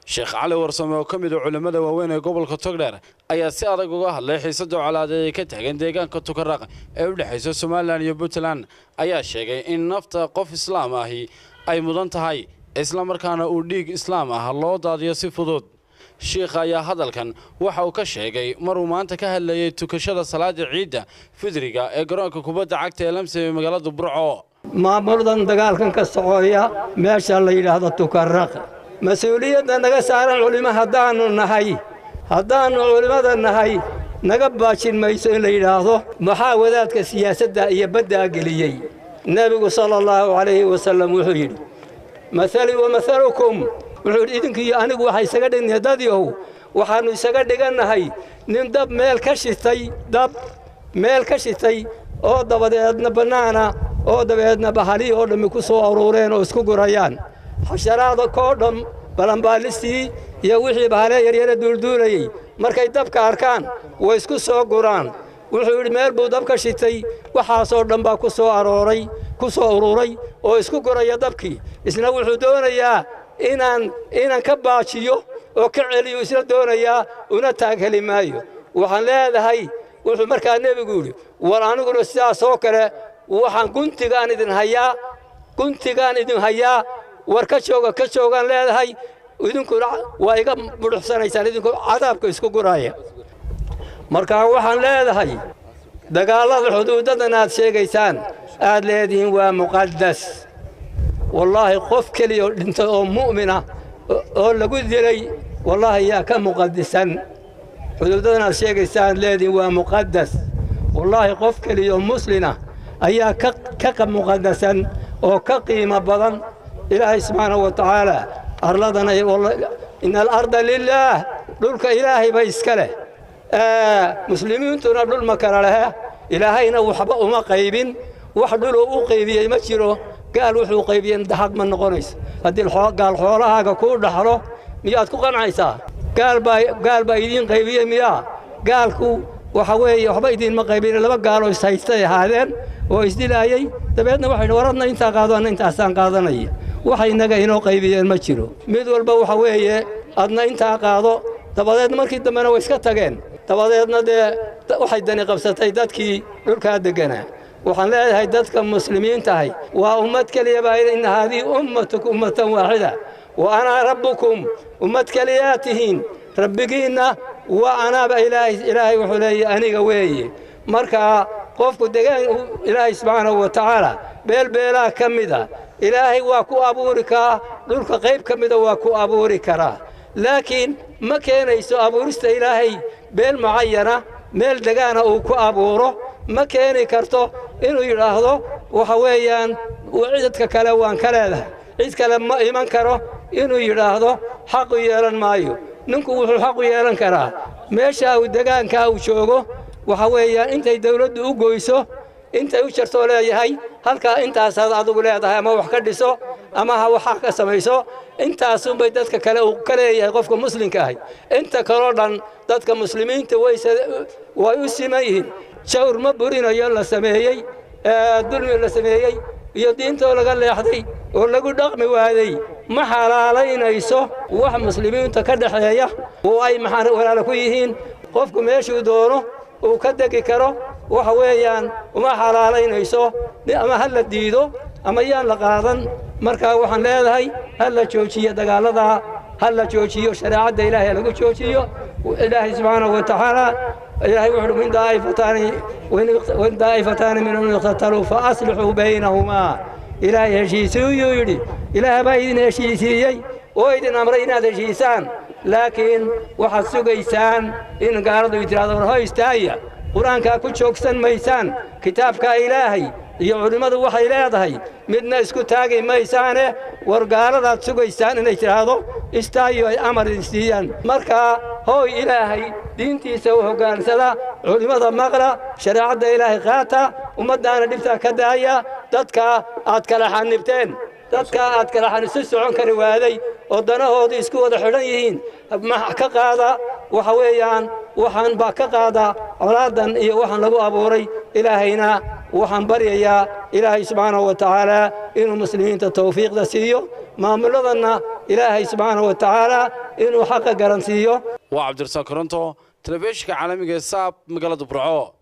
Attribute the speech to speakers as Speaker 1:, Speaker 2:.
Speaker 1: Sheekh Cali Warsame oo ka mid ah culimada waaweyn ee gobolka Togdheer ayaa si adag uga hadlay xiisada colaadeed ee ka taagan deegaanka Tukaraq ee u dhaxaysa Soomaaliland iyo Puntland ayaa sheegay in nafta qof Islaam ahi ay mudan tahay isla markaana uu dhiig Islaam ah loo daadiyo si fudud. Sheekh ayaa hadalkan waxa uu ka sheegay maruu maanta ka hadlayay tukashada salaada ciida fidriga ee garoonka kubadda cagta ee Lamse ee magaalada Burco.
Speaker 2: maamuldan dagaalkan ka socoya meesha la yiraahdo Tukaraq مسؤوليتنا نجسار العلماء هدان النهاي هدان العلماء النهاي نجباش الميسون اللي يراهو محاولات كسياسة يبدأ قليي النبي صلى الله عليه وسلم وحيد مثلي ومثلكم وحيد إذنك أنا وحي سجدن يداديه وحنو سجدن النهاي نندب مال كشتي دب مال كشتي أو دبنا بنانا أو دبنا بحري أو دمكسو أورورين أو سكو ريان حشرات كودم بلنبالستي يا وحي بحالي يريد دولدولي markay dabka arkaan way isku soo guraan wuxuu yiri meel buu dabka shitay waxa soo dhanba ku soo ururay oo isku guraya dabkii isna wuxuu doonayaa inaan ka baajiyo oo ka celiyo isla doonayaa una taageeli maayo waxaan leedahay wuxuu markaa nabigu yiri war aniguna sidaas oo kale waxaan guntigaan idin hayaa war ka joogan leedahay idinku waa iga buuxsanaysaan idinku cadaabka isku guraaya marka waxaan leedahay dagaalada xuduudadan aad sheegaysaan aad leedihiin waa muqaddas wallahi qof kaliya dhinta oo mu'mina oo lagu dilay wallahi yaa ka muqaddisan xuduudadan aad sheegaysaan leedihiin waa muqaddas wallahi qof kaliya oo muslina ayaa ka muqaddasan oo ka qiimo badan ilaahay subhanahu wa ta'ala أرلادنا إن الأرض لله دولك إلهي بيسكله مسلمين تنادل مكان لها إلهينا وحبا وما قيبين وحدلوا وقيبين يمشيروا قالوا وحلو قيبين ده حق من نقونيس هدي قال حولها كقول دحرو ميات كوكان عيسى قال بايدين قيبين مياه قال كو وحوي وحبايدين ما قيبين لما قالوا يستهي هذين ويسدلايي تبعنا واحد وردنا أنت قاضنا أنت أحسن قاضنا waxay naga inoo qaybiyeen ma jiro mid walba waxa weeye adna inta qaado dabadeed markii dambana way iska tageen dabadeedna waxay dani qabsatay dadkii dhulka deganaa waxaan leeyahay dadka muslimiinta ah waa ummad kaliya baa in hadii ummatukum ummatan waahida wa ana rabbukum ummad kaliyatihin rabbigiina wa ana ba ilaahi wuxuu leeyahay aniga weeye marka qofku degan ilaahi subhanahu wa ta'ala beelbeela kamida إلهي واكو أبوركا دولك قيب كمدا واكو أبوركا لكن ما كان يسو أبورست إلهي بيل معينة ميل دقانا وكو أبوره ما كان يكرتو إنو يراهدو وحويان وعدتك كلاوان كلاله عيد كلام ما إيمان كرو إنو يراهدو حق يالان مايو ننكو حق يالان كرا ميشا ودقان كاو شوغو وحويان انت دولد وقويسو انت وشرتو ليهي halka intaas aad adigu leedahay ama wax ka dhiso ama waxa ka samayso intaas un bay dadka kale u kaleeyahay qofka muslimka ah inta kale dhan dadka muslimiinta way u simayeen shawr ma burinayo la sameeyay dulmi la sameeyay iyo diinta laga leexday oo lagu dhaqmi waaday ma xalaalaynayso wax muslimiinta ka dhaxeeya oo ay maxaan walaal ku yihiin qofku meeshuu doono uu ka degi karo waxa weeyaan uma xalaalaynayso ama hal la diido ama yaan la qaadan marka waxaan leedahay hal la joojiyo dagaalada hal la joojiyo shariicada ilaahay lagu joojiyo ilaahay subhanahu wa ta'ala ilaahay wuxuu min daa'ifatan min yuqtatalu fa aslihu baynahuma ilaahay heshiisiyo yiri ilaahay baa idin heshiisiyay oo idin amray inaad heshiisaan laakiin waxaad sugaysaan in gaaradu tiraado haystaaya quraanka ku joogsan maysaan kitaabka ilaahay iyo culimadu waxay leedahay midna isku taagay maysaane wargaaladaad sugaysaan inay tiraado istaayo ay amar siiyaan marka hooy ilaahay diintiisa u hogaansada culimada maqla shariicada ilaahay qaata ummadaana dhibta ka daaya dadka aad kala xanibteen dadka aad kala xanisu socon kari waaday oo danahooda isku wada xidhan yihiin ma ka qaada waxa weeyaan waxaan ba ka qaada colaadan iyo waxaan lagu abuuray ilaahayna waxaan baryayaa ilaahay subhanahu wa ta'ala inuu muslimiinta tawfiiqda siiyo maamuladana ilaahay subhanahu wa ta'ala inuu xaqa garansiiyo.
Speaker 1: waa Cabdirasaaq Koronto telefishinka caalamiga ee SAB magaalada Burco.